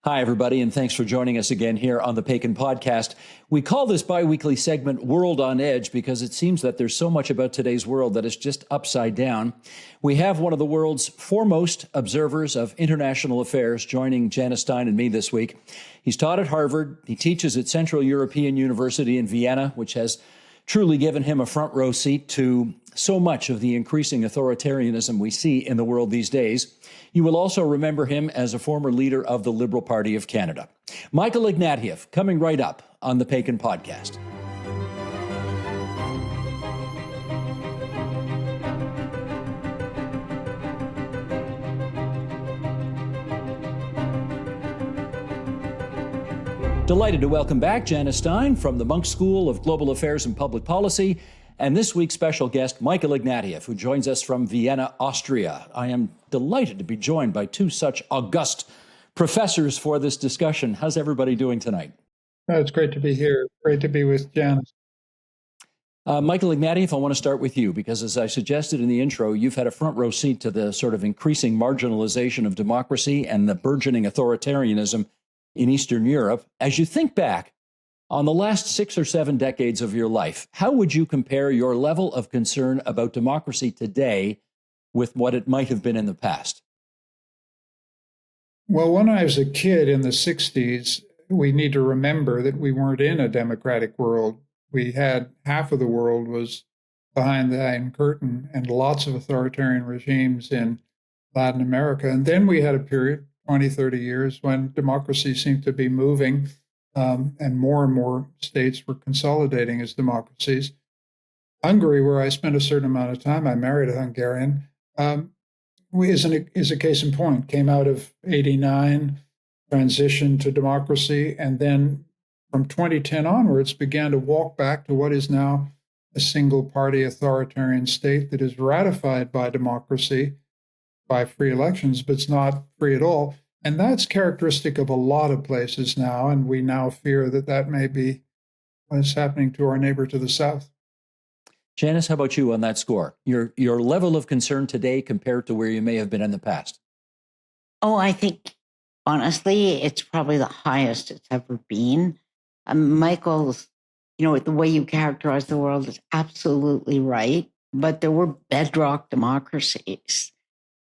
Hi, everybody, and thanks for joining us again here on the Paikin Podcast. We call this biweekly segment World on Edge because it seems that there's so much about today's world that is just upside down. We have one of the world's foremost observers of international affairs joining Janice Stein and me this week. He's taught at Harvard. He teaches at Central European University in Vienna, which has truly given him a front row seat to so much of the increasing authoritarianism we see in the world these days. You will also remember him as a former leader of the Liberal Party of Canada. Michael Ignatieff, coming right up on the Paikin Podcast. Delighted to welcome back Janice Stein from the Munk School of Global Affairs and Public Policy, and this week's special guest, Michael Ignatieff, who joins us from Vienna, Austria. I am delighted to be joined by two such august professors for this discussion. How's everybody doing tonight? It's great to be here. Great to be with Janice. Michael Ignatieff, I want to start with you because, as I suggested in the intro, you've had a front row seat to the sort of increasing marginalization of democracy and the burgeoning authoritarianism in Eastern Europe. As you think back on the last 6 or 7 decades of your life, how would you compare your level of concern about democracy today with what it might have been in the past? Well, when I was a kid in the 60s, we need to remember that we weren't in a democratic world. We had half of the world was behind the Iron Curtain and lots of authoritarian regimes in Latin America. And then we had a period, 20, 30 years, when democracy seemed to be moving. And more states were consolidating as democracies. Hungary, where I spent a certain amount of time, I married a Hungarian, is a case in point. Came out of '89, transitioned to democracy, and then from 2010 onwards began to walk back to what is now a single-party authoritarian state that is ratified by democracy, by free elections, but it's not free at all. And that's characteristic of a lot of places now, and we now fear that that may be what's happening to our neighbor to the south. Janice, how about you on that score? Your level of concern today compared to where you may have been in the past? Oh, I think, honestly, it's probably the highest it's ever been. Michael's, the way you characterize the world is absolutely right, but there were bedrock democracies.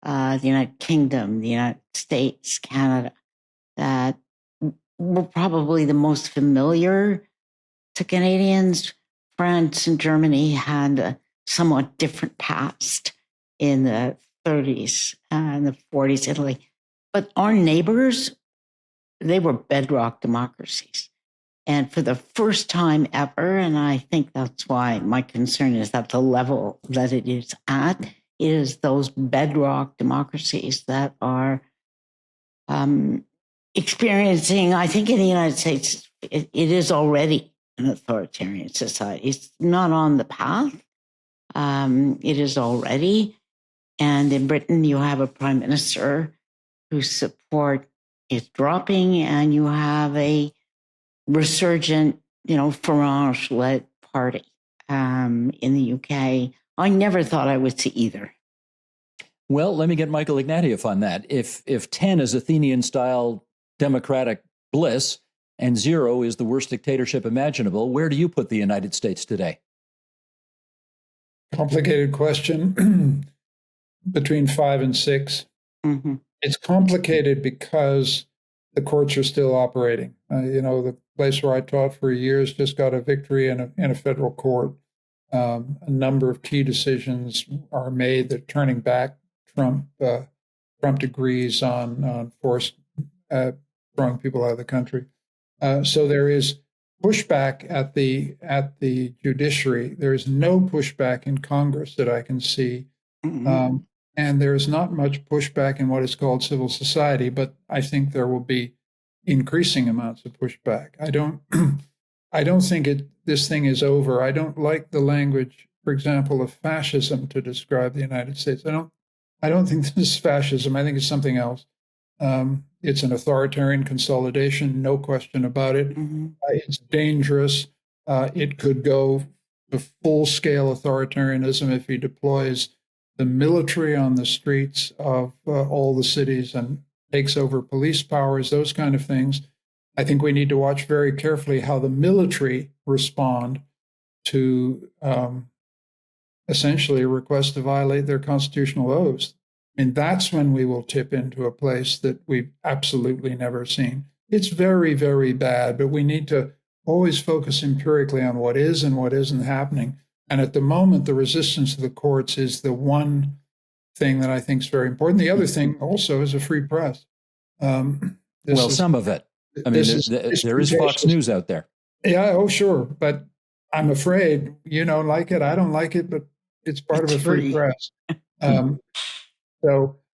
The United Kingdom, the United States, Canada, that were probably the most familiar to Canadians. France and Germany had a somewhat different past in the 30s and the 40s, Italy. But our neighbors, they were bedrock democracies. And for the first time ever, and I think that's why my concern is at the level that it is at, is those bedrock democracies that are experiencing, I think in the United States, it is already an authoritarian society. It's not on the path. It is already. And in Britain, you have a prime minister whose support is dropping, and you have a resurgent, Farage-led party in the UK. I never thought I would see either. Well, let me get Michael Ignatieff on that. If 10 is Athenian-style democratic bliss and 0 is the worst dictatorship imaginable, where do you put the United States today? Complicated question. Between 5 and 6. Mm-hmm. It's complicated because the courts are still operating. The place where I taught for years just got a victory in a federal court. A number of key decisions are made that turning back Trump agrees on forced throwing people out of the country. So there is pushback at the judiciary. There is no pushback in Congress that I can see, and there is not much pushback in what is called civil society. But I think there will be increasing amounts of pushback. I don't think this thing is over. I don't like the language, for example, of fascism to describe the United States. I don't think this is fascism. I think it's something else. It's an authoritarian consolidation, no question about it. Mm-hmm. It's dangerous. It could go to full-scale authoritarianism if he deploys the military on the streets of all the cities and takes over police powers, those kind of things. I think we need to watch very carefully how the military respond to essentially a request to violate their constitutional oaths. And that's when we will tip into a place that we've absolutely never seen. It's very, very bad, but we need to always focus empirically on what is and what isn't happening. And at the moment, the resistance to the courts is the one thing that I think is very important. The other thing also is a free press. Some of it. I mean, there is Fox News out there. Yeah, oh, sure. But I'm afraid you don't like it. I don't like it, but it's part of a free press.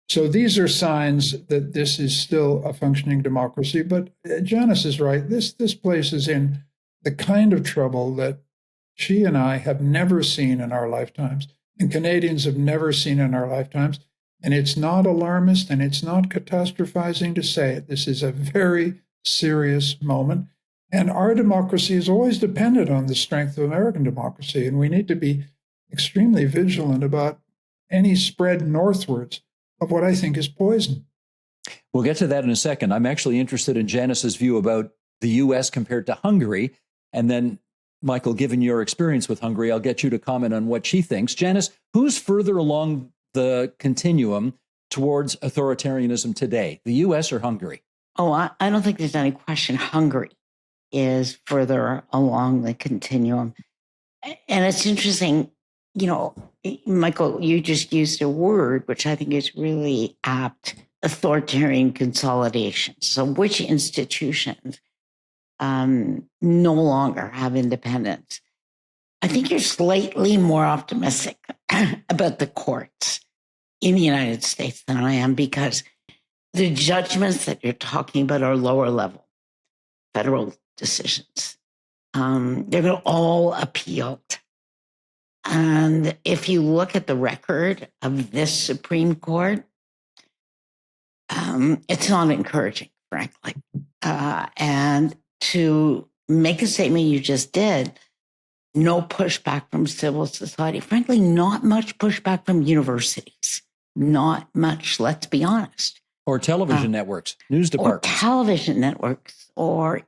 So these are signs that this is still a functioning democracy. But Janice is right. This place is in the kind of trouble that she and I have never seen in our lifetimes, and Canadians have never seen in our lifetimes. And it's not alarmist, and it's not catastrophizing to say it. This is a very serious moment. And our democracy is always dependent on the strength of American democracy. And we need to be extremely vigilant about any spread northwards of what I think is poison. We'll get to that in a second. I'm actually interested in Janice's view about the U.S. compared to Hungary. And then, Michael, given your experience with Hungary, I'll get you to comment on what she thinks. Janice, who's further along the continuum towards authoritarianism today, the U.S. or Hungary? Oh, I don't think there's any question Hungary is further along the continuum. And it's interesting, Michael, you just used a word which I think is really apt, authoritarian consolidation. So which institutions no longer have independence? I think you're slightly more optimistic about the courts in the United States than I am, because the judgments that you're talking about are lower level federal decisions. They're all appealed. And if you look at the record of this Supreme Court, it's not encouraging, frankly. And to make a statement you just did, no pushback from civil society, frankly, not much pushback from universities, not much, let's be honest. Or television networks, news departments. Or television networks, or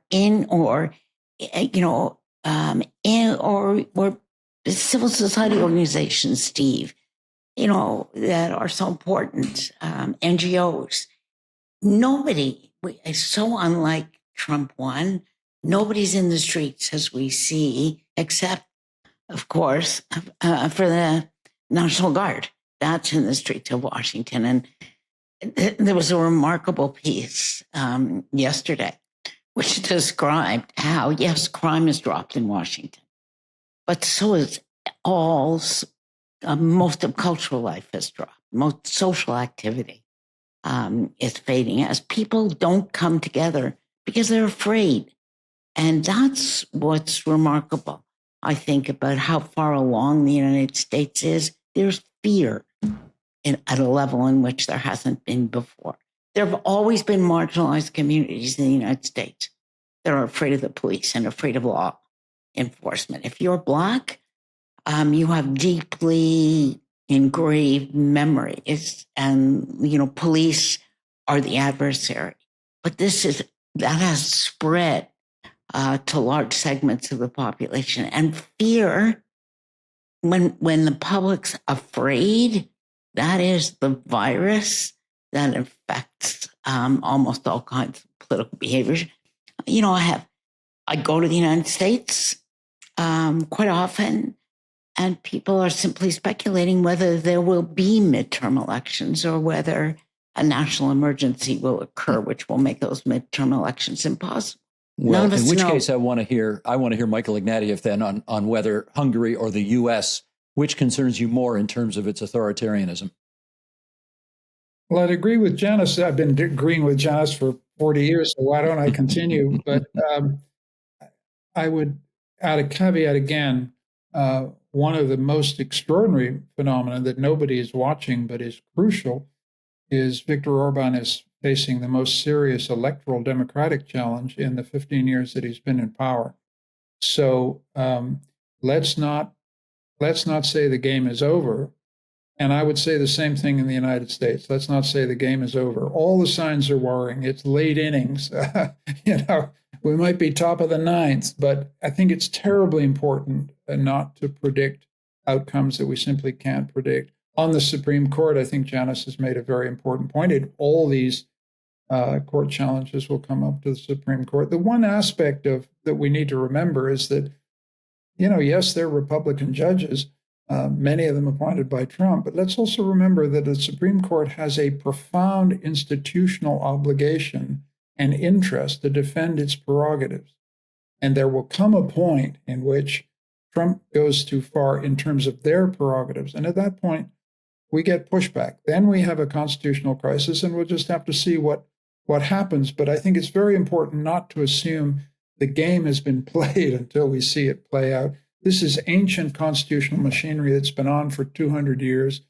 civil society organizations, Steve, that are so important, NGOs. Nobody, so unlike Trump won, nobody's in the streets as we see, except, of course, for the National Guard. That's in the streets of Washington. And there was a remarkable piece yesterday which described how, yes, crime has dropped in Washington, but so is most of cultural life has dropped. Most social activity is fading as people don't come together because they're afraid. And that's what's remarkable, I think, about how far along the United States is. There's fear at a level in which there hasn't been before. There have always been marginalized communities in the United States that are afraid of the police and afraid of law enforcement. If you're Black, you have deeply engraved memories, and police are the adversary. But that has spread to large segments of the population, and fear. When the public's afraid, that is the virus that affects almost all kinds of political behaviors. I go to the United States quite often, and people are simply speculating whether there will be midterm elections or whether a national emergency will occur, which will make those midterm elections impossible. Well, in which case, I want to hear Michael Ignatieff then on whether Hungary or the U.S., which concerns you more in terms of its authoritarianism. Well, I'd agree with Janice. I've been agreeing with Janice for 40 years, so why don't I continue? But I would add a caveat again. One of the most extraordinary phenomena that nobody is watching but is crucial is Viktor Orban is facing the most serious electoral democratic challenge in the 15 years that he's been in power. So let's not say the game is over. And I would say the same thing in the United States. Let's not say the game is over. All the signs are worrying. It's late innings. We might be top of the ninth, but I think it's terribly important not to predict outcomes that we simply can't predict. On the Supreme Court, I think Janice has made a very important point. All these court challenges will come up to the Supreme Court. The one aspect that we need to remember is that, yes, they're Republican judges, many of them appointed by Trump, but let's also remember that the Supreme Court has a profound institutional obligation and interest to defend its prerogatives. And there will come a point in which Trump goes too far in terms of their prerogatives. And at that point, we get pushback. Then we have a constitutional crisis, and we'll just have to see what happens. But I think it's very important not to assume the game has been played until we see it play out. This is ancient constitutional machinery that's been on for 200 years.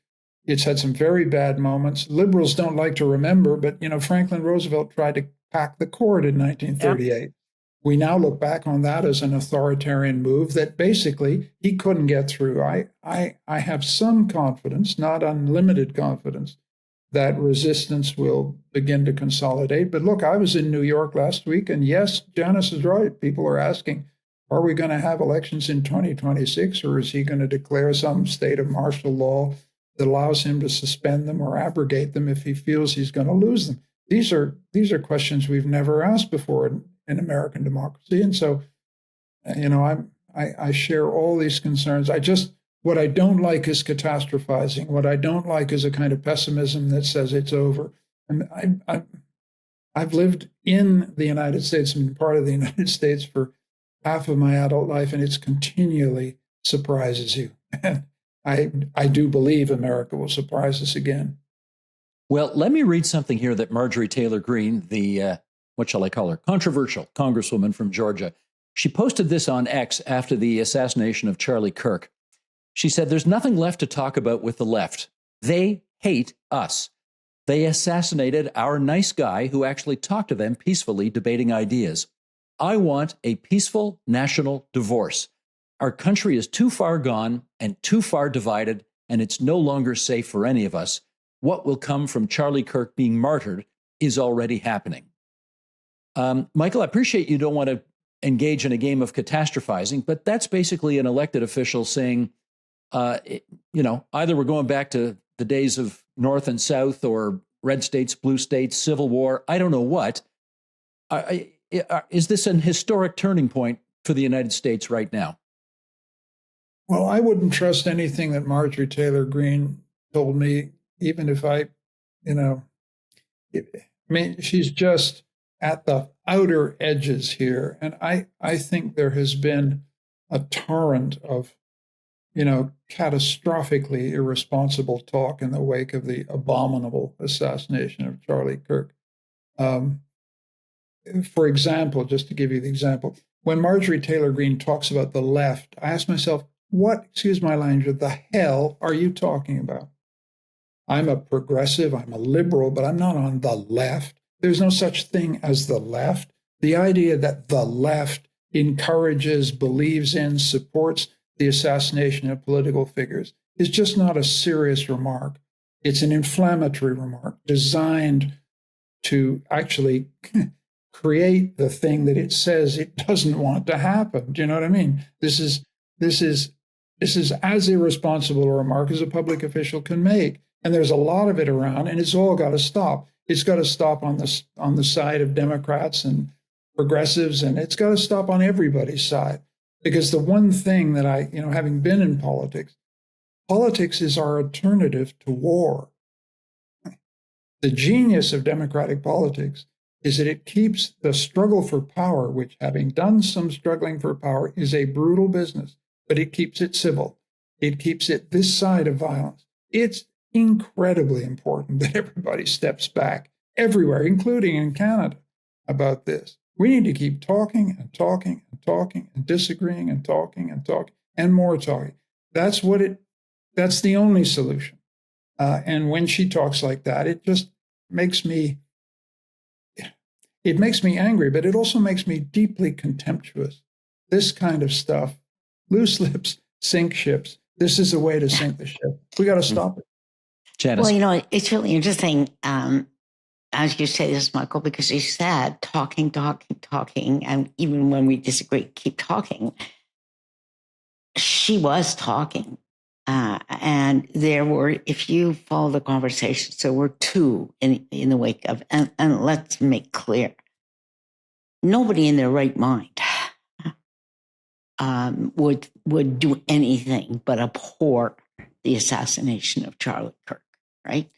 It's had some very bad moments. Liberals don't like to remember, but Franklin Roosevelt tried to pack the cord in 1938. Yep. We now look back on that as an authoritarian move that basically he couldn't get through. I have some confidence, not unlimited confidence, that resistance will begin to consolidate. But look, I was in New York last week, and yes, Janice is right. People are asking, are we going to have elections in 2026, or is he going to declare some state of martial law that allows him to suspend them or abrogate them if he feels he's going to lose them? These are questions we've never asked before in American democracy. And so, I share all these concerns. What I don't like is catastrophizing. What I don't like is a kind of pessimism that says it's over. And I've lived in the United States and been part of the United States for half of my adult life, and it's continually surprises you. And I do believe America will surprise us again. Well, let me read something here that Marjorie Taylor Greene, the, what shall I call her, controversial congresswoman from Georgia, she posted this on X after the assassination of Charlie Kirk. She said, "There's nothing left to talk about with the left. They hate us. They assassinated our nice guy who actually talked to them peacefully, debating ideas. I want a peaceful national divorce. Our country is too far gone and too far divided, and it's no longer safe for any of us. What will come from Charlie Kirk being martyred is already happening." Michael, I appreciate you don't want to engage in a game of catastrophizing, but that's basically an elected official saying, either we're going back to the days of North and South or red states, blue states, civil war, I don't know what. Is this an historic turning point for the United States right now? Well, I wouldn't trust anything that Marjorie Taylor Greene told me, even if she's just at the outer edges here. And I think there has been a torrent of, catastrophically irresponsible talk in the wake of the abominable assassination of Charlie Kirk. For example, just to give you the example, when Marjorie Taylor Greene talks about the left, I ask myself, what, excuse my language, the hell are you talking about? I'm a progressive, I'm a liberal, but I'm not on the left. There's no such thing as the left. The idea that the left encourages, believes in, supports the assassination of political figures is just not a serious remark. It's an inflammatory remark designed to actually create the thing that it says it doesn't want to happen. Do you know what I mean? This is as irresponsible a remark as a public official can make. And there's a lot of it around, and it's all got to stop. It's got to stop on the side of Democrats and progressives, and it's got to stop on everybody's side. Because the one thing that having been in politics is our alternative to war. The genius of democratic politics is that it keeps the struggle for power, which, having done some struggling for power, is a brutal business, but it keeps it civil. It keeps it this side of violence. It's incredibly important that everybody steps back everywhere, including in Canada, about this. We need to keep talking and talking and talking and disagreeing and talking and talking and more talking. That's the only solution. And when she talks like that, it just makes me angry, but it also makes me deeply contemptuous. This kind of stuff, loose lips sink ships. This is a way to sink the ship. We got to stop it. Janice? Well, you know, it's really interesting, as you say this, Michael, because you said talking, and even when we disagree, keep talking. She was talking. And there were, if you follow the conversations, there were two in the wake of, and let's make clear, nobody in their right mind would do anything but abhor the assassination of Charlie Kirk, right?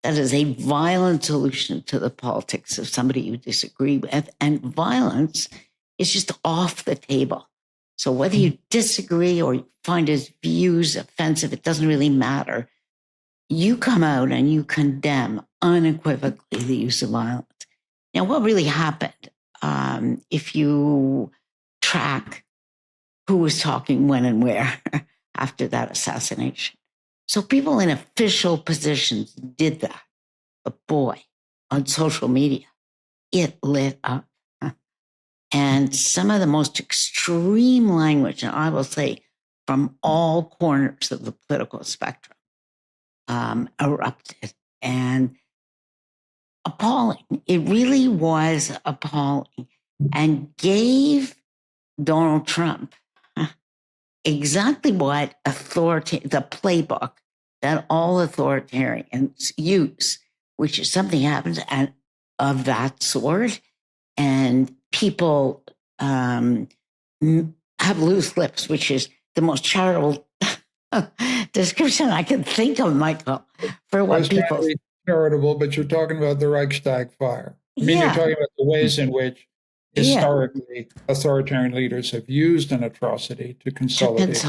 That is a violent solution to the politics of somebody you disagree with, and violence is just off the table. So whether you disagree or you find his views offensive, it doesn't really matter. You come out and you condemn unequivocally the use of violence. Now, what really happened, if you track who was talking when and where after that assassination? So people in official positions did that. But boy, on social media, it lit up. And some of the most extreme language, and I will say from all corners of the political spectrum, erupted, and appalling. It really was appalling, and gave Donald Trump exactly what the playbook that all authoritarians use, which is something happens of that sort, and people have loose lips, which is the most charitable description I can think of, Michael, for what people... charitable, but you're talking about the Reichstag fire. I mean, you're talking about the ways in which historically authoritarian leaders have used an atrocity to consolidate.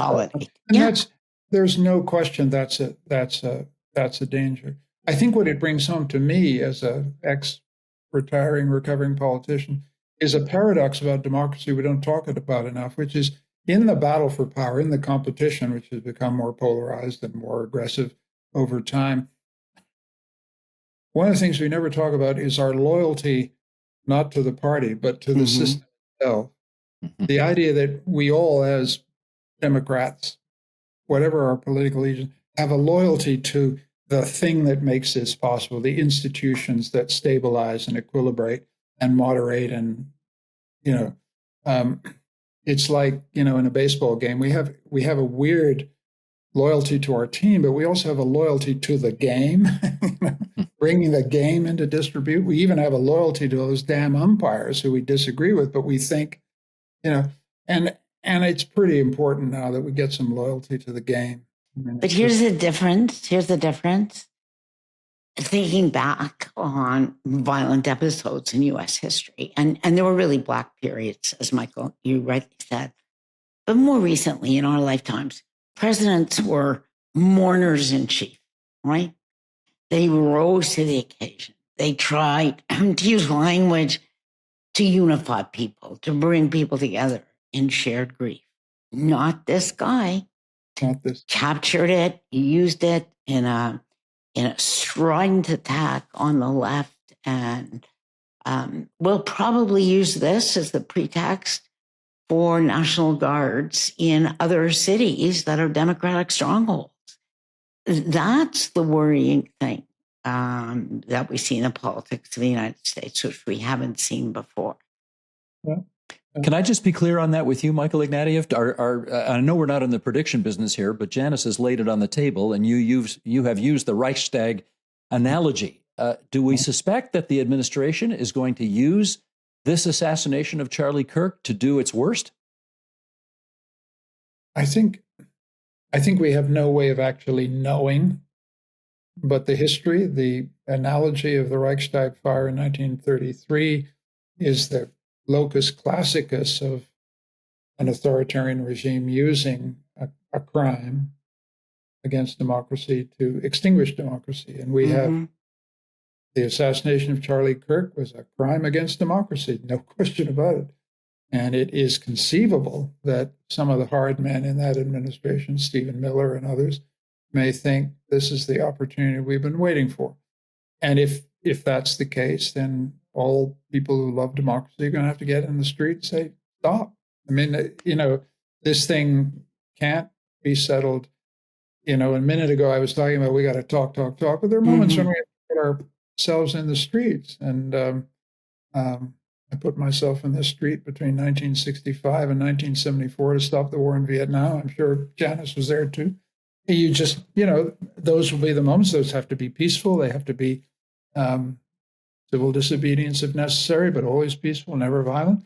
And there's no question that's a danger. I think what it brings home to me as a ex-retiring, recovering politician is a paradox about democracy we don't talk about enough, which is in the battle for power, in the competition, which has become more polarized and more aggressive over time. One of the things we never talk about is our loyalty, not to the party, but to the system itself. The idea that we all, as Democrats, whatever our political allegiance, have a loyalty to the thing that makes this possible, the institutions that stabilize and equilibrate and moderate. And, it's like, in a baseball game, we have a weird loyalty to our team, but we also have a loyalty to the game, bringing the game into disrepute. We even have a loyalty to those damn umpires who we disagree with, but we think, and it's pretty important now that we get some loyalty to the game. But here's the difference. Thinking back on violent episodes in U.S. history, and there were really black periods, as Michael, you rightly said, but more recently in our lifetimes, presidents were mourners in chief, right? They rose to the occasion. They tried to use language to unify people, to bring people together in shared grief. Not this guy. Captured it, used it in a strident attack on the left, and will probably use this as the pretext for National Guards in other cities that are Democratic strongholds. That's the worrying thing that we see in the politics of the United States, which we haven't seen before. Yeah. Can I just be clear on that with you, Michael Ignatieff? I know we're not in the prediction business here, but Janice has laid it on the table, and you have used the Reichstag analogy. Do we suspect that the administration is going to use this assassination of Charlie Kirk to do its worst? I think we have no way of actually knowing, but the history, the analogy of the Reichstag fire in 1933 is the locus classicus of an authoritarian regime using a crime against democracy to extinguish democracy. And we have the assassination of Charlie Kirk was a crime against democracy, no question about it. And it is conceivable that some of the hard men in that administration, Stephen Miller and others, may think this is the opportunity we've been waiting for. And if that's the case, then all people who love democracy are going to have to get in the street and say, stop. I mean, this thing can't be settled a minute ago I was talking about we got to talk, but there are moments when we have to put ourselves in the streets. And I put myself in the street between 1965 and 1974 to stop the war in Vietnam. I'm sure Janice was there too. You just, those will be the moments. Those have to be peaceful. They have to be civil disobedience if necessary, but always peaceful, never violent.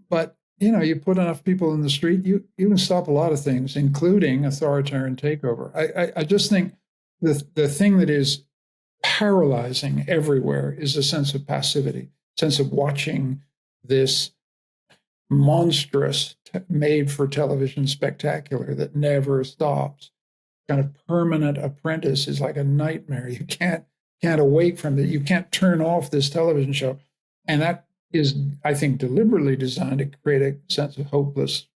But, you put enough people in the street, you can stop a lot of things, including authoritarian takeover. I just think the thing that is paralyzing everywhere is a sense of passivity, sense of watching this monstrous made-for-television spectacular that never stops. Kind of permanent apprentice is like a nightmare. You can't awake from it. You can't turn off this television show. And that is, I think, deliberately designed to create a sense of hopeless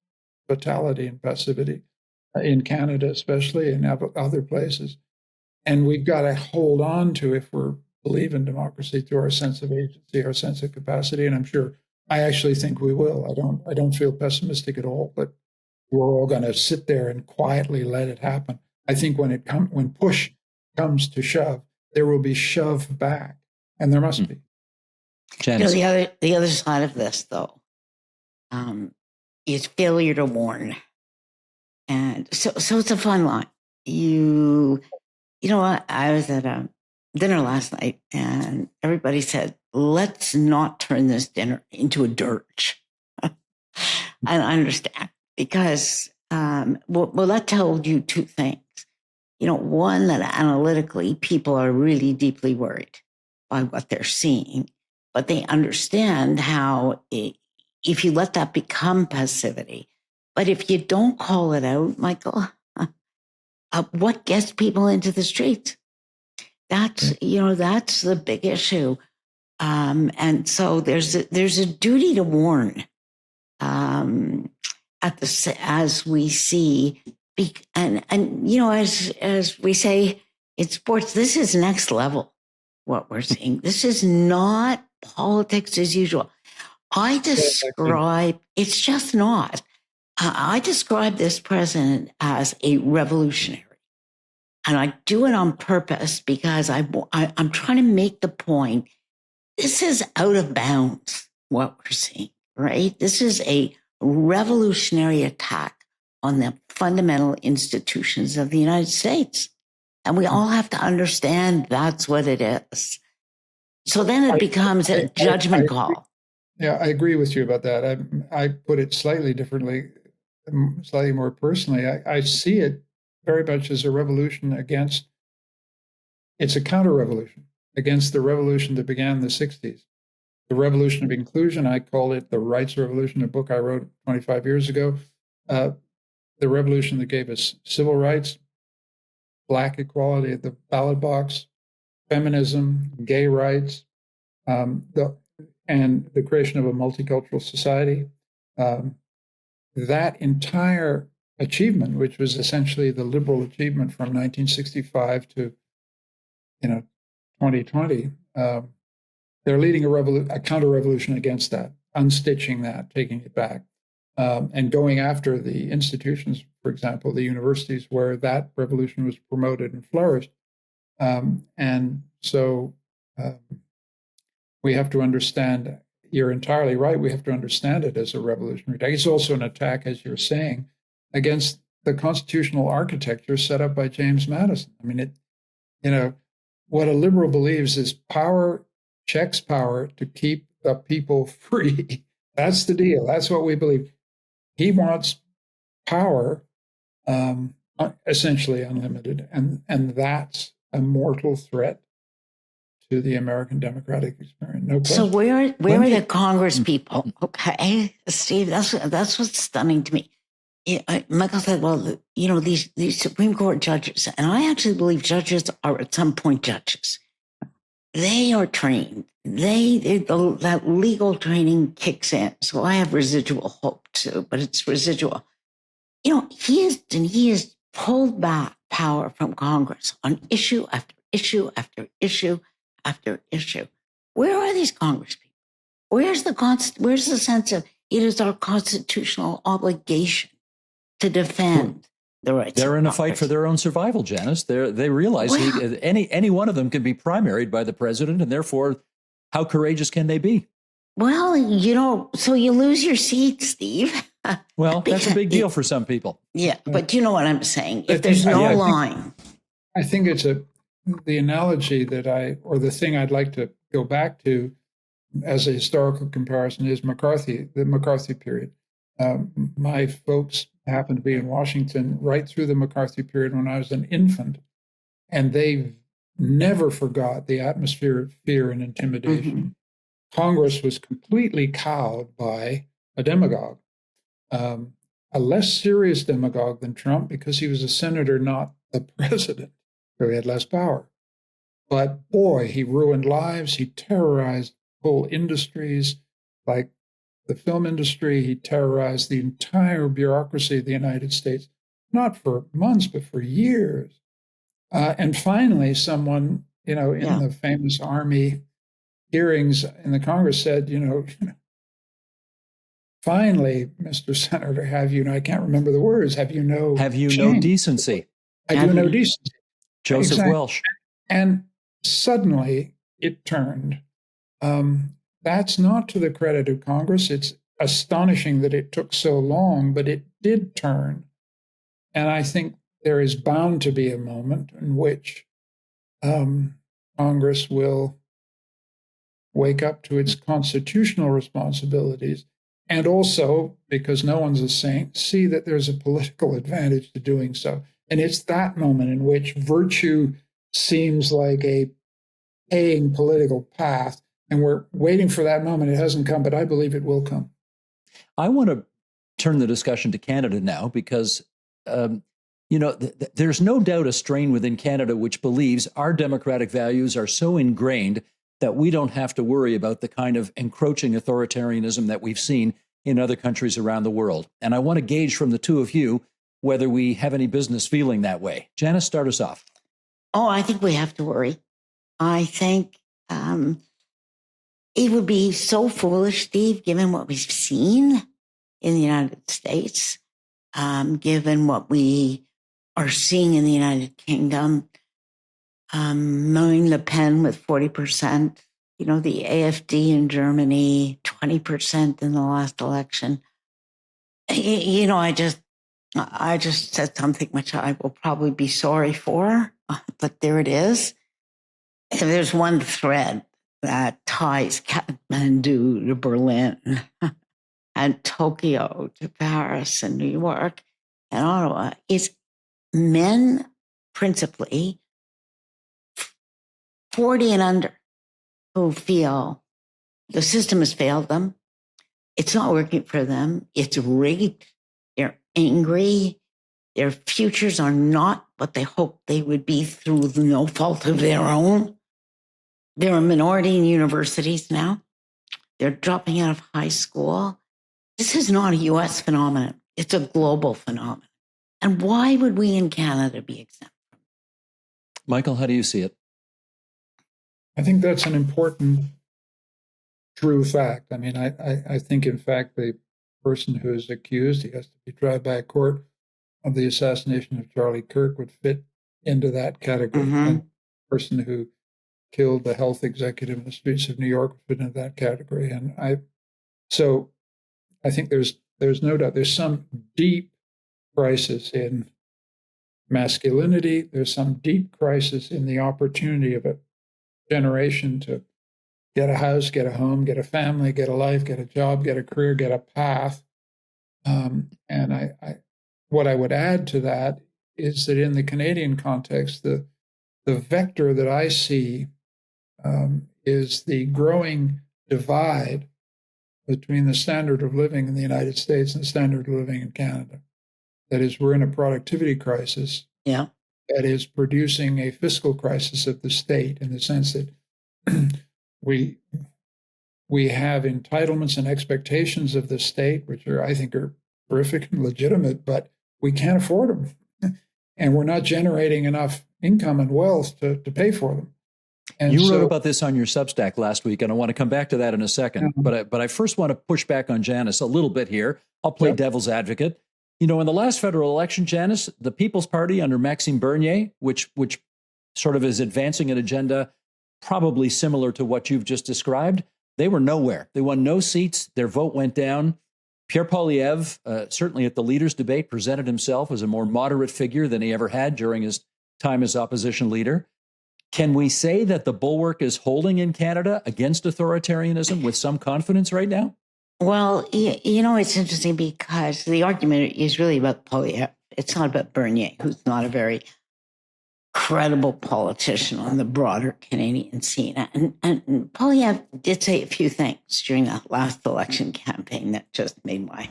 fatality and passivity in Canada, especially, and other places. And we've got to hold on to, if we believe in democracy, to our sense of agency, our sense of capacity. And I actually think we will. I don't feel pessimistic at all, but we're all going to sit there and quietly let it happen. I think when push comes to shove, there will be shove back, and there must be. Janice. The other side of this, though, is failure to warn, and so it's a fun line. You know what? I was at a dinner last night, and everybody said, "Let's not turn this dinner into a dirge." And I understand, because well, that told you two things. One, that analytically people are really deeply worried by what they're seeing, but they understand how if you let that become passivity, but if you don't call it out, Michael, what gets people into the streets? That's the big issue. And so there's a duty to warn as we see. And as we say in sports, this is next level, what we're seeing. This is not politics as usual. It's just not. I describe this president as a revolutionary. And I do it on purpose because I'm trying to make the point, this is out of bounds, what we're seeing, right? This is a revolutionary attack on the fundamental institutions of the United States. And we all have to understand that's what it is. So then it becomes a judgment call. Yeah, I agree with you about that. I put it slightly differently, slightly more personally. I see it very much as a revolution it's a counter-revolution against the revolution that began in the 60s. The revolution of inclusion, I call it the rights revolution, a book I wrote 25 years ago. The revolution that gave us civil rights, Black equality at the ballot box, feminism, gay rights, and the creation of a multicultural society. That entire achievement, which was essentially the liberal achievement from 1965 to 2020, they're leading a counter-revolution against that, unstitching that, taking it back. And going after the institutions, for example, the universities where that revolution was promoted and flourished. And so we have to understand, you're entirely right, we have to understand it as a revolutionary attack. It's also an attack, as you're saying, against the constitutional architecture set up by James Madison. I mean, what a liberal believes is power checks power to keep the people free. That's the deal. That's what we believe. He wants power, essentially unlimited, and that's a mortal threat to the American democratic experience. No question. So where are the Congress people? Okay, Steve, that's what's stunning to me. Michael said, well, these Supreme Court judges, and I actually believe judges are at some point judges. They are trained. That legal training kicks in. So I have residual hope too, but it's residual. He has pulled back power from Congress on issue after issue after issue after issue. Where are these Congress people? Where's the sense of it is our constitutional obligation to defend They're in a fight for their own survival, Janice. They realize any one of them can be primaried by the president, and therefore, how courageous can they be? Well, so you lose your seat, Steve. Well, that's a big deal for some people. Yeah, but you know what I'm saying. If there's no line. I think it's the analogy or the thing I'd like to go back to as a historical comparison is the McCarthy period. My folks happened to be in Washington right through the McCarthy period when I was an infant, and they never forgot the atmosphere of fear and intimidation. Mm-hmm. Congress was completely cowed by a demagogue, a less serious demagogue than Trump because he was a senator, not the president, so he had less power. But boy, he ruined lives. He terrorized whole industries like the film industry. He terrorized the entire bureaucracy of the United States, not for months, but for years. And finally, someone, in the famous Army hearings in the Congress said, finally, Mr. Senator, I can't remember the words, have you no decency? Have you no decency? Joseph exactly. Welsh. And suddenly it turned. That's not to the credit of Congress. It's astonishing that it took so long, but it did turn. And I think there is bound to be a moment in which Congress will wake up to its constitutional responsibilities, and also, because no one's a saint, see that there's a political advantage to doing so. And it's that moment in which virtue seems like a paying political path, and we're waiting for that moment. It hasn't come, but I believe it will come. I want to turn the discussion to Canada now because, there's no doubt a strain within Canada which believes our democratic values are so ingrained that we don't have to worry about the kind of encroaching authoritarianism that we've seen in other countries around the world. And I want to gauge from the two of you whether we have any business feeling that way. Janice, start us off. Oh, I think we have to worry. I think it would be so foolish, Steve, given what we've seen in the United States, given what we are seeing in the United Kingdom, Marine Le Pen with 40%, the AfD in Germany, 20% in the last election. I just said something which I will probably be sorry for, but there it is. If there's one thread that ties Kathmandu to Berlin and Tokyo to Paris and New York and Ottawa, it's men principally 40 and under who feel the system has failed them. It's not working for them. It's rigged. They're angry. Their futures are not what they hoped they would be through no fault of their own. They're a minority in universities now. They're dropping out of high school. This is not a US phenomenon. It's a global phenomenon. And why would we in Canada be exempt? Michael, how do you see it? I think that's an important, true fact. I mean, I think, in fact, the person who is accused, he has to be tried by a court, of the assassination of Charlie Kirk would fit into that category. Mm-hmm. And the person who killed the health executive in the streets of New York would fit into that category. And so I think there's no doubt there's some deep crisis in masculinity. There's some deep crisis in the opportunity of a generation to get a house, get a home, get a family, get a life, get a job, get a career, get a path. And what I would add to that is that in the Canadian context, the vector that I see is the growing divide between the standard of living in the United States and the standard of living in Canada. That is, we're in a productivity crisis. Yeah. That is producing a fiscal crisis of the state in the sense that we have entitlements and expectations of the state, which I think are terrific and legitimate, but we can't afford them. And we're not generating enough income and wealth to pay for them. And you wrote about this on your Substack last week, and I want to come back to that in a second. But I first want to push back on Janice a little bit here. I'll play devil's advocate. You know, in the last federal election, Janice, the People's Party under Maxime Bernier, which sort of is advancing an agenda probably similar to what you've just described, they were nowhere. They won no seats. Their vote went down. Pierre Poilievre, certainly at the leaders' debate, presented himself as a more moderate figure than he ever had during his time as opposition leader. Can we say that the bulwark is holding in Canada against authoritarianism with some confidence right now? Well, you know, it's interesting because the argument is really about Poilievre. It's not about Bernier, who's not a very credible politician on the broader Canadian scene. And Poilievre did say a few things during that last election campaign that just made my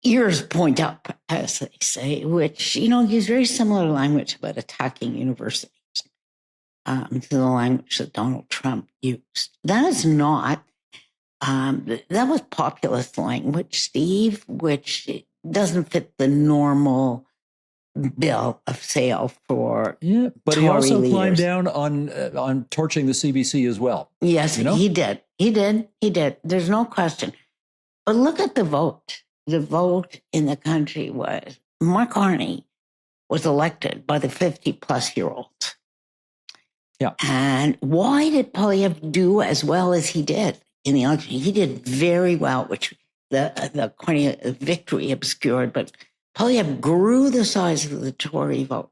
ears point up, as they say, which, you know, used very similar language about attacking universities to the language that Donald Trump used. That is not, that was populist language, Steve, which doesn't fit the normal bill of sale for but Tory he also leaders. climbed down on torching the CBC as well. Yes, you know? he did. There's no question. But look at the vote. The vote in the country was Mark Carney was elected by the 50-plus-year-olds. Yeah. And why did Poilievre do as well as he did in the election? He did very well, which the Carney victory obscured, but Poilievre grew the size of the Tory vote.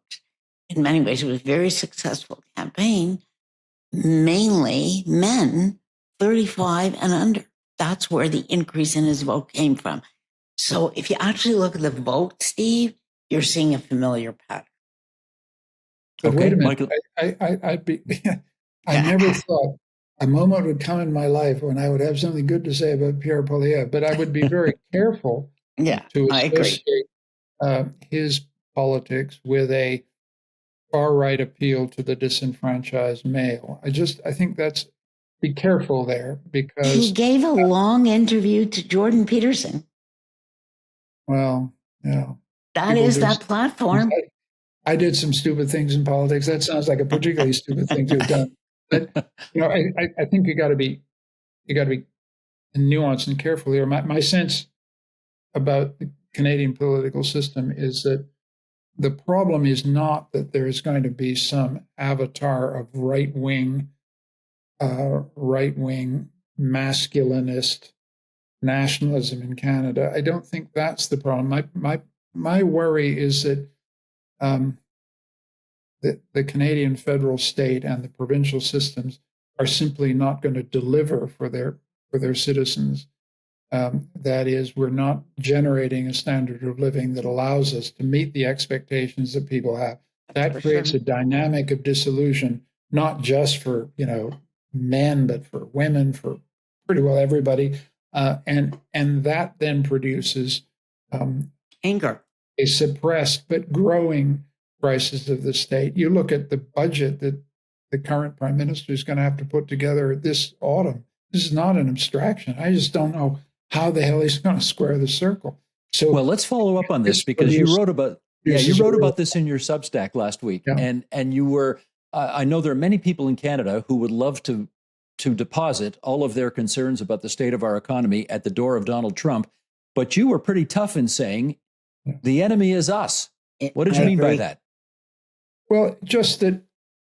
In many ways, it was a very successful campaign, mainly men 35 and under. That's where the increase in his vote came from. So if you actually look at the vote, Steve, you're seeing a familiar pattern. But Okay, wait a minute. Michael. I never thought a moment would come in my life when I would have something good to say about Pierre Poilievre, but I would be very careful to associate his politics with a far-right appeal to the disenfranchised male. I think be careful there, because he gave a long interview to Jordan Peterson. Well, yeah. That is that platform. I did some stupid things in politics. That sounds like a particularly stupid thing to have done. But you know, I think you got to be nuanced and careful here. My sense about the Canadian political system is that the problem is not that there is going to be some avatar of right-wing masculinist nationalism in Canada. I don't think that's the problem. My worry is that the Canadian federal state and the provincial systems are simply not going to deliver for their citizens. That is, we're not generating a standard of living that allows us to meet the expectations that people have. That creates a dynamic of disillusion, not just for men, but for women, for pretty well everybody. And that then produces anger, a suppressed but growing crisis of the state. You look at the budget that the current prime minister is going to have to put together this autumn. This is not an abstraction. I just don't know how the hell he's going to square the circle. So, well, let's follow up on this, because you wrote about this in your Substack last week, and you were. I know there are many people in Canada who would love to deposit all of their concerns about the state of our economy at the door of Donald Trump, but you were pretty tough in saying the enemy is us. What did you mean by that? Well, just that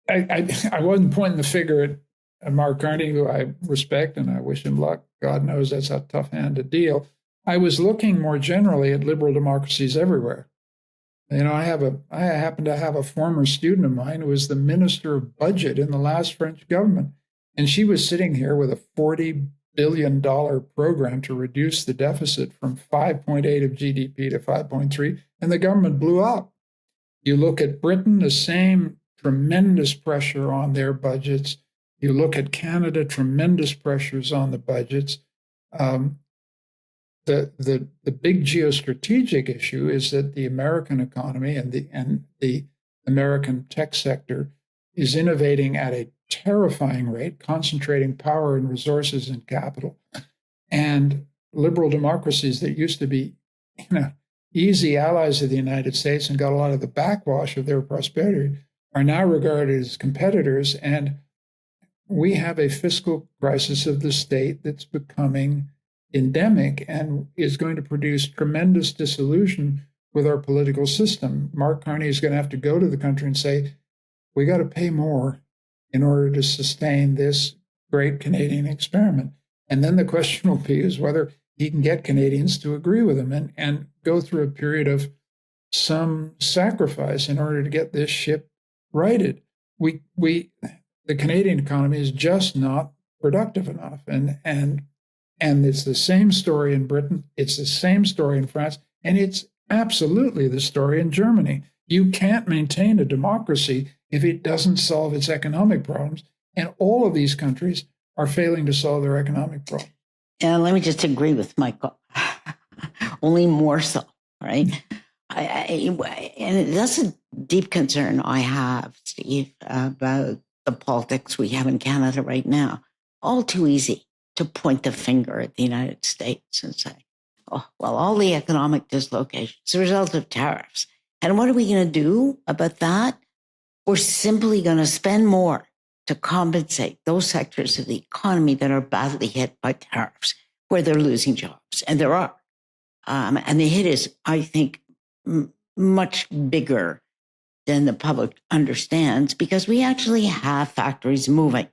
I wasn't pointing the finger at Mark Carney, who I respect and I wish him luck. God knows that's a tough hand to deal. I was looking more generally at liberal democracies everywhere. You know, I happen to have a former student of mine who was the minister of budget in the last French government. And she was sitting here with a $40 billion program to reduce the deficit from 5.8 of GDP to 5.3, and the government blew up. You look at Britain, the same tremendous pressure on their budgets. You look at Canada, tremendous pressures on the budgets. The big geostrategic issue is that the American economy and the American tech sector is innovating at a terrifying rate, concentrating power and resources and capital. And liberal democracies that used to be, easy allies of the United States and got a lot of the backwash of their prosperity are now regarded as competitors. And we have a fiscal crisis of the state that's becoming endemic and is going to produce tremendous disillusion with our political system. Mark Carney is going to have to go to the country and say, we got to pay more in order to sustain this great Canadian experiment. And then the question will be is whether he can get Canadians to agree with him and go through a period of some sacrifice in order to get this ship righted. The Canadian economy is just not productive enough. And it's the same story in Britain. It's the same story in France. And it's absolutely the story in Germany. You can't maintain a democracy if it doesn't solve its economic problems. And all of these countries are failing to solve their economic problems. And let me just agree with Michael, only more so, right? And that's a deep concern I have, Steve, about the politics we have in Canada right now. All too easy to point the finger at the United States and say, oh, well, all the economic dislocations, the result of tariffs. And what are we going to do about that? We're simply going to spend more to compensate those sectors of the economy that are badly hit by tariffs, where they're losing jobs. And there are. And the hit is, I think, much bigger than the public understands, because we actually have factories moving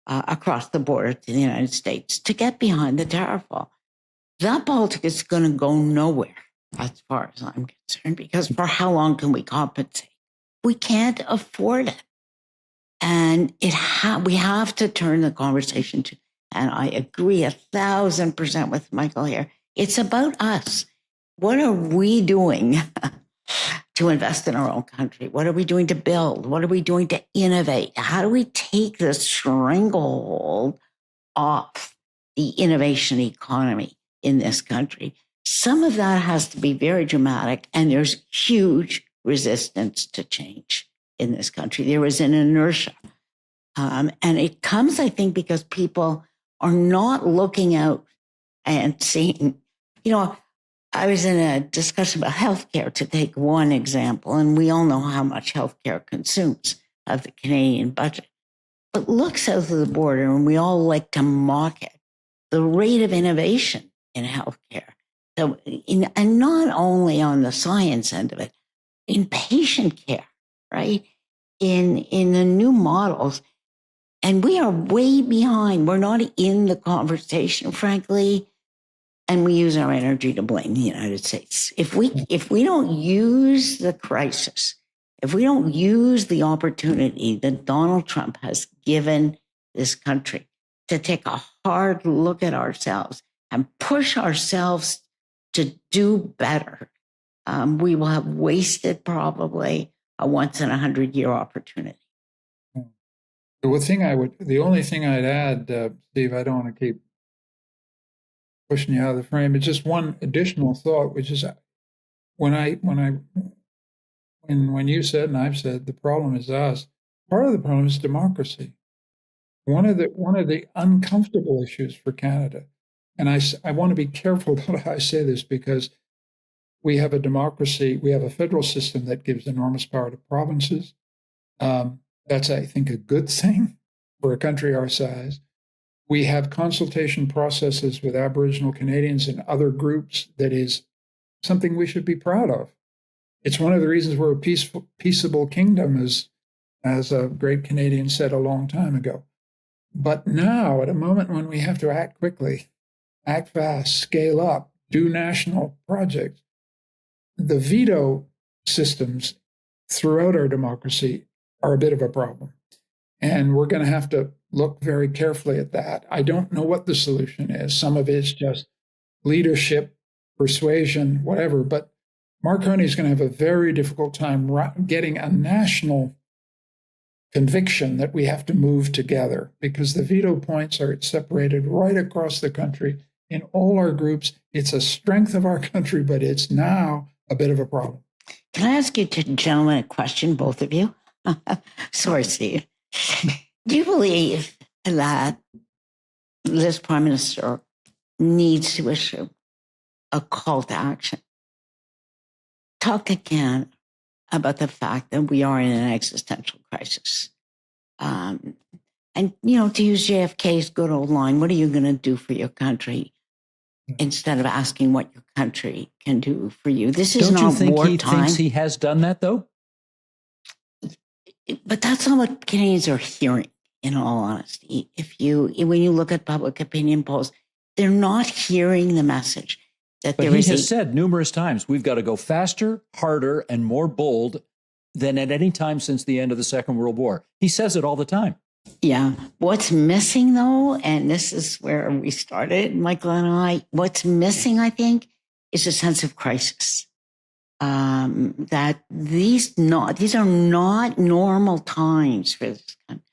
across the border to the United States to get behind the tariff wall. That politics is going to go nowhere, as far as I'm concerned, because for how long can we compensate? We can't afford it. And we have to turn the conversation to, and I agree 1,000% with Michael here, it's about us. What are we doing to invest in our own country? What are we doing to build? What are we doing to innovate? How do we take the stranglehold off the innovation economy in this country? Some of that has to be very dramatic, and there's huge resistance to change in this country. There is an inertia. And it comes, I think, because people are not looking out and seeing, I was in a discussion about healthcare, to take one example, and we all know how much healthcare consumes of the Canadian budget. But look south of the border, and we all like to mock it, the rate of innovation in healthcare. So, and not only on the science end of it, in patient care, right? In the new models. And we are way behind. We're not in the conversation, frankly. And we use our energy to blame the United States. If we don't use the crisis, if we don't use the opportunity that Donald Trump has given this country to take a hard look at ourselves and push ourselves to do better, we will have wasted probably a once in 100-year opportunity. The only thing I'd add, Steve, I don't want to keep pushing you out of the frame, it's just one additional thought, which is when you said and I've said the problem is us, part of the problem is democracy. One of the uncomfortable issues for Canada, and I want to be careful that I say this, because we have a democracy, we have a federal system that gives enormous power to provinces. That's, I think, a good thing for a country our size. We have consultation processes with Aboriginal Canadians and other groups that is something we should be proud of. It's one of the reasons we're a peaceable kingdom, as a great Canadian said a long time ago. But now, at a moment when we have to act quickly, act fast, scale up, do national projects, the veto systems throughout our democracy are a bit of a problem. And we're going to have to look very carefully at that. I don't know what the solution is. Some of it's just leadership, persuasion, whatever. But Mark Carney is going to have a very difficult time getting a national conviction that we have to move together, because the veto points are separated right across the country in all our groups. It's a strength of our country, but it's now a bit of a problem. Can I ask you gentlemen a question, both of you? Sorry, Steve. Do you believe that this Prime Minister needs to issue a call to action? Talk to Canada about the fact that we are in an existential crisis. And, to use JFK's good old line, what are you going to do for your country instead of asking what your country can do for you. This is Don't you not think wartime. he thinks he has done that, though? But that's not what Canadians are hearing, in all honesty. When you look at public opinion polls, they're not hearing the message that But there he is has said numerous times, we've got to go faster, harder, and more bold than at any time since the end of the Second World War. He says it all the time. Yeah. What's missing, though, and this is where we started, Michael and I, what's missing, I think, is a sense of crisis. That these are not normal times for this country,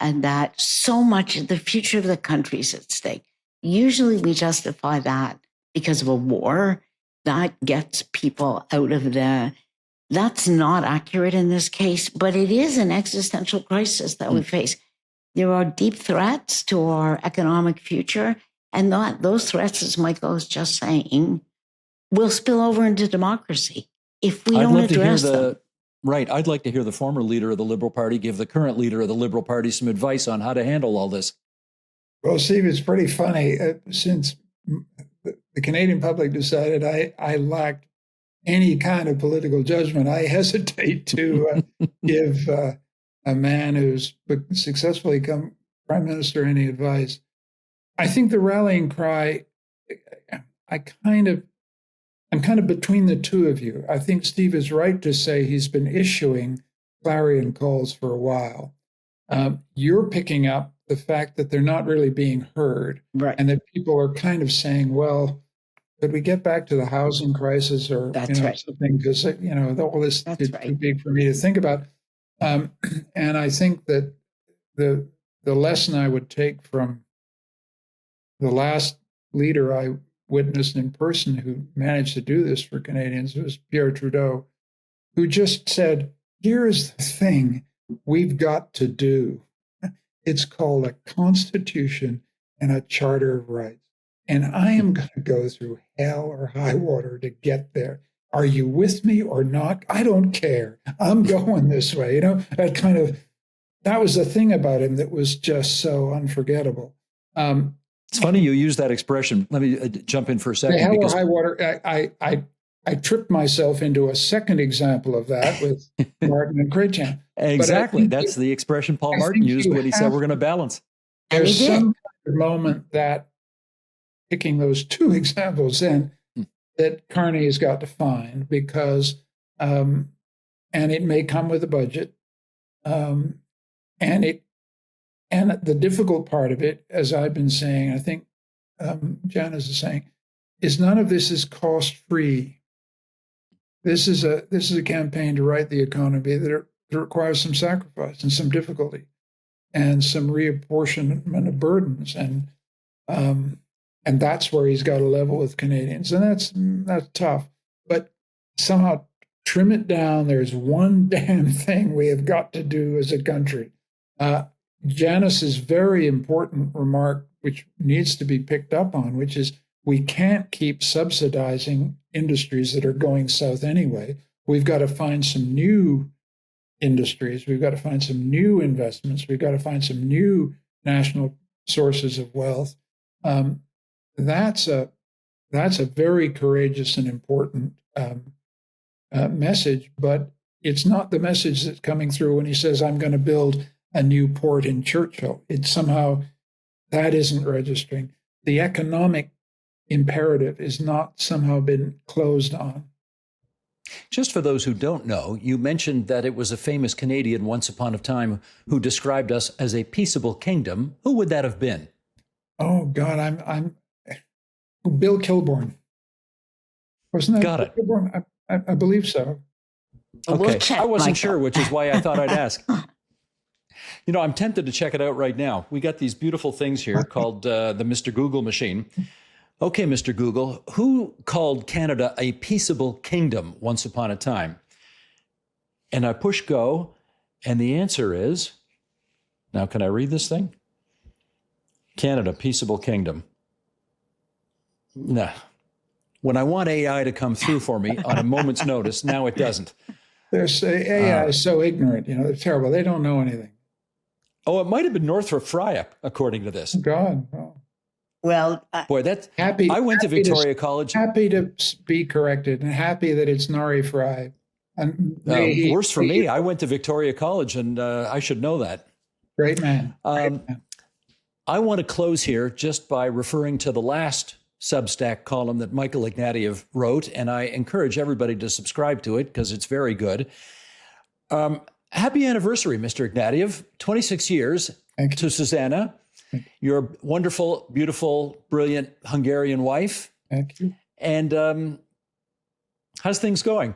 and that so much of the future of the country is at stake. Usually we justify that because of a war that gets people out of that's not accurate in this case, but it is an existential crisis that we face. There are deep threats to our economic future, and those threats, as Michael was just saying, will spill over into democracy if we don't address them. Right. I'd like to hear the former leader of the Liberal Party give the current leader of the Liberal Party some advice on how to handle all this. Well, Steve, it's pretty funny. Since the Canadian public decided I lacked any kind of political judgment, I hesitate to give a man who's successfully become prime minister any advice. I think the rallying cry, I'm kind of between the two of you. I think Steve is right to say he's been issuing clarion calls for a while. You're picking up the fact that they're not really being heard, right, and that people are kind of saying, well, could we get back to the housing crisis or something? Because, all this is too big for me to think about. And I think that the lesson I would take from the last leader I witnessed in person who managed to do this for Canadians was Pierre Trudeau, who just said, here's the thing we've got to do. It's called a Constitution and a Charter of Rights. And I am going to go through hell or high water to get there. Are you with me or not? I don't care. I'm going this way. That was the thing about him that was just so unforgettable. It's funny you use that expression. Let me jump in for a second. Hell or high water. I tripped myself into a second example of that with Martin and Chrétien. Exactly. That's the expression Paul Martin used when he said we're going to balance. There's some kind of moment that, picking those two examples in, that Carney has got to find, because, and it may come with a budget, and the difficult part of it, as I've been saying, I think Janice is saying, is none of this is cost free. This is a campaign to right the economy that requires some sacrifice and some difficulty and some reapportionment of burdens, and that's where he's got to level with Canadians, and that's tough. But somehow trim it down. There's one damn thing we have got to do as a country. Janice's very important remark, which needs to be picked up on, which is we can't keep subsidizing industries that are going south anyway. We've got to find some new industries. We've got to find some new investments. We've got to find some new national sources of wealth. That's a very courageous and important message, but it's not the message that's coming through when he says, I'm going to build a new port in Churchill. It's somehow, that isn't registering. The economic imperative is not somehow been closed on. Just for those who don't know, you mentioned that it was a famous Canadian once upon a time who described us as a peaceable kingdom. Who would that have been? Oh God, I'm Bill Kilbourne. Wasn't that Got Bill it. Kilbourne? I believe so. Okay, I wasn't sure, which is why I thought I'd ask. I'm tempted to check it out right now. We got these beautiful things here called the Mr. Google machine. Okay, Mr. Google, who called Canada a peaceable kingdom once upon a time? And I push go, and the answer is, now can I read this thing? Canada, peaceable kingdom. Nah. When I want AI to come through for me on a moment's notice, now it doesn't. AI is so ignorant, they're terrible. They don't know anything. Oh, it might have been Northrop Frye, according to this. God. Oh. Well, Boy, that's happy. I went to Victoria College. Happy to be corrected and happy that it's Nari Fry. And worse for me. I went to Victoria College, and I should know that. Great man. I want to close here just by referring to the last Substack column that Michael Ignatieff wrote, and I encourage everybody to subscribe to it because it's very good. Happy anniversary, Mr. Ignatieff. 26 years to Susanna, your wonderful, beautiful, brilliant Hungarian wife. Thank you. And how's things going?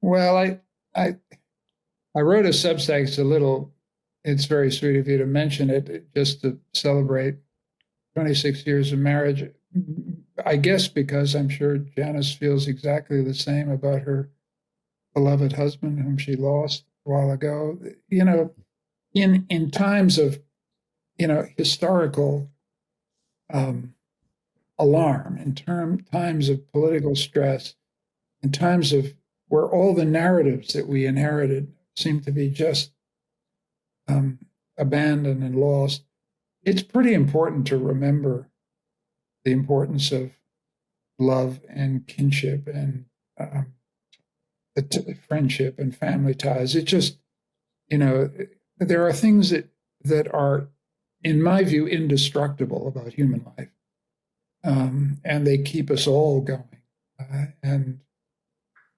Well, I wrote a Substack. It's very sweet of you to mention it, just to celebrate 26 years of marriage. I guess because I'm sure Janice feels exactly the same about her beloved husband, whom she lost a while ago. You know, in times of, historical alarm, in times of political stress, in times of where all the narratives that we inherited seem to be just abandoned and lost, it's pretty important to remember the importance of love and kinship and friendship and family ties. It just, there are things that are, in my view, indestructible about human life. And they keep us all going. And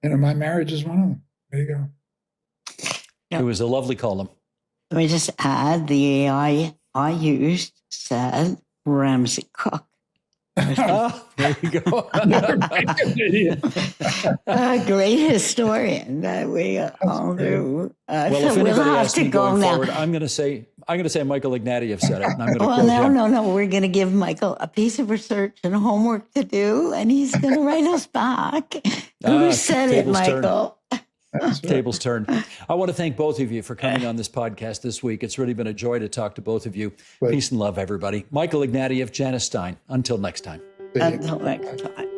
my marriage is one of them. There you go. It was a lovely column. Let me just add, the AI I used said Ramsey Cook. There you go. A great historian that we all do. Well, if so anybody we'll have asks to me go going now. forward, I'm going to say Michael Ignatieff said it, and I'm going to Well, quote him. no. We're going to give Michael a piece of research and homework to do, and he's going to write us back. Who said it, Michael? Tables turn. I want to thank both of you for coming on this podcast this week. It's really been a joy to talk to both of you. Peace and love, everybody. Michael Ignatieff, Janice Stein. Until next time. Until next time.